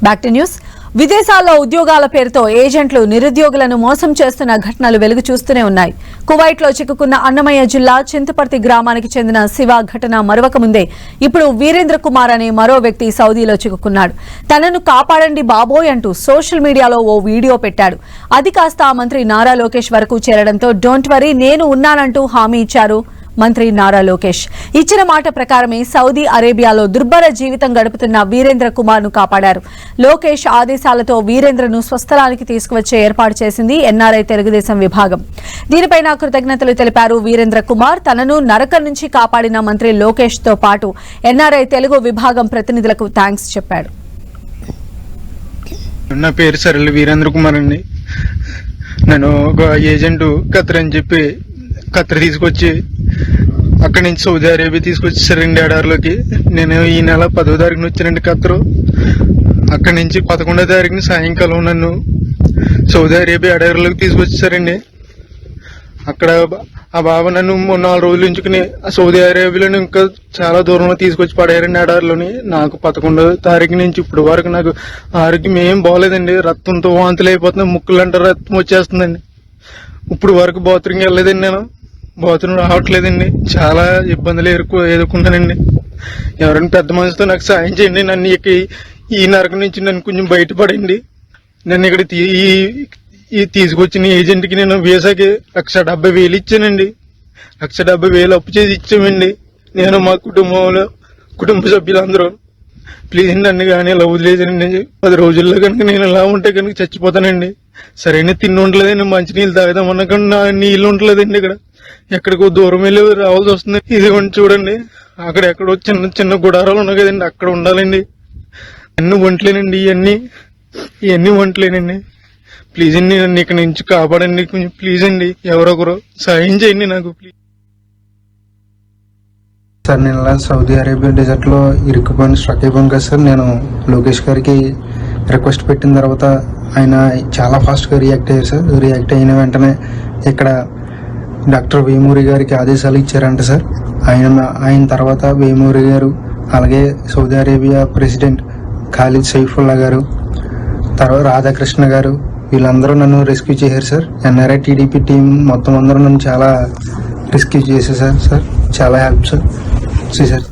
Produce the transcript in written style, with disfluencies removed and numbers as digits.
Back to news. విదేశాల్లో ఉద్యోగాల పేరుతో ఏజెంట్లు నిరుద్యోగులను మోసం చేస్తున్న ఘటనలు వెలుగు చూస్తూనే ఉన్నాయి. కువైట్లో చిక్కుకున్న అన్నమయ్య జిల్లా చింతపర్తి గ్రామానికి చెందిన శివ ఘటన మరవక ముందే ఇప్పుడు వీరేంద్ర కుమార్ అనే మరో వ్యక్తి సౌదీలో చిక్కుకున్నాడు. తనను కాపాడండి బాబోయ్ అంటూ సోషల్ మీడియాలో ఓ వీడియో పెట్టాడు. అది కాస్త మంత్రి నారా లోకేష్ వరకు చేరడంతో డోంట్ వరీ నేను ఉన్నానంటూ హామీ ఇచ్చారు మంత్రి నారా లోకేష్. ఇచ్చిన మాట ప్రకారమే సౌదీ అరేబియాలో దుర్భర జీవితం గడుపుతున్న వీరేంద్ర కుమార్ ను కాపాడారు. లోకేష్ ఆదేశాలతో వీరేంద్రను స్వస్థలానికి తీసుకువచ్చే ఏర్పాటు చేసింది ఎన్ఆర్ఐ తెలుగుదేశం విభాగం. దీనిపై కృతజ్ఞతలు తెలిపారు వీరేంద్ర కుమార్. తనను నరకం నుంచి కాపాడిన మంత్రి లోకేష్ తో పాటు ఎన్ఆర్ఐ తెలుగు విభాగం ప్రతినిధులకు థాంక్స్ చెప్పాడు. నా పేరు సరళ వీరేంద్ర కుమార్ అండి. నేను ఒక ఏజెంట్ ఖత్తర్ అని చెప్పి ఖత్తర్ తీసుకొచ్చి అక్కడి నుంచి సౌదీ అరేబియా తీసుకొచ్చేసారండి ఎడారిలోకి. నేను ఈ నెల 10వ తారీఖున వచ్చానండి ఖత్తరు. అక్కడి నుంచి 11వ తారీఖున సాయంకాలం నన్ను సౌదీ అరేబియా ఎడారిలోకి తీసుకొచ్చేసారండి. అక్కడ ఆ బాబా నన్ను 4 రోజులు ఉంచుకుని సౌదీ అరేబియాలో ఇంకా చాలా దూరంలో తీసుకొచ్చి పడేయారండి ఎడారిలోని. నాకు 11వ తారీఖు నుంచి ఇప్పుడు వరకు నాకు ఆరోగ్యం ఏం బాగోలేదండి. రక్తంతో వాంతులు అయిపోతున్నాయి, ముక్కులంటే రక్తం వచ్చేస్తుందండి. ఇప్పుడు వరకు బాత్రూమ్కి వెళ్ళలేదండి. నేను బాత్రూమ్ రావట్లేదండి. చాలా ఇబ్బందులు ఎదుర్కొన్నానండి. ఎవరైనా పెద్ద మనసుతో నాకు సాయం చేయండి. నన్ను ఈ నరకం నుంచి నన్ను కొంచెం బయటపడండి. నన్ను ఇక్కడ తీసుకొచ్చిన ఏజెంట్కి నేను వీసాకి 1,70,000 ఇచ్చానండి. 1,70,000 అప్పు చేసి ఇచ్చామండి. నేను మా కుటుంబ సభ్యులందరూ ప్లీజ్ నన్ను కానీ ఇలా వదిలేసానండి. 10 రోజుల్లో కనుక నేను ఇలా ఉంటే కనుక చచ్చిపోతానండి. సరైన తిండి ఉండలేదండి. మంచినీళ్ళు తాగుదామన్నా కానీ నా నీళ్ళు ఉండలేదండి. ఇక్కడ ఎక్కడికో దూరం వెళ్ళి రావాల్సి వస్తుంది. ఇది చూడండి, అక్కడ ఎక్కడో చిన్న చిన్న గుడారాలు ఉన్నాయి కదండి, అక్కడ ఉండాలండి. అన్ని వంటలేనండి, ఇవన్నీ వంటలేనండి. ప్లీజ్ అండి నన్ను ఇక్కడ నుంచి కాపాడండి. కొంచెం ప్లీజ్ అండి, ఎవరొకరు సాయం చేయండి నాకు ప్లీజ్. సార్ నేను ఇలా సౌదీ అరేబియా డెజర్ట్లో ఇరుక్కుపోయిన స్ట్రక్ అయిపోయాను కదా సార్. నేను లోకేష్ గారికి రిక్వెస్ట్ పెట్టిన తర్వాత ఆయన చాలా ఫాస్ట్గా రియాక్ట్ అయ్యారు సార్. రియాక్ట్ అయిన వెంటనే ఇక్కడ డాక్టర్ వేమూరి గారికి ఆదేశాలు ఇచ్చారంట సార్. ఆయన తర్వాత వేమూరి గారు, అలాగే Saudi Arabia president Khalid Saifullah గారు, తర్వాత రాధాకృష్ణ గారు, వీళ్ళందరూ నన్ను రెస్క్యూ చేశారు సార్. ఎన్ఆర్ఐ టీడీపీ టీం మొత్తం అందరూ నన్ను చాలా రెస్క్యూ చేశారు సార్. చాలా హెల్ప్ సార్. సార్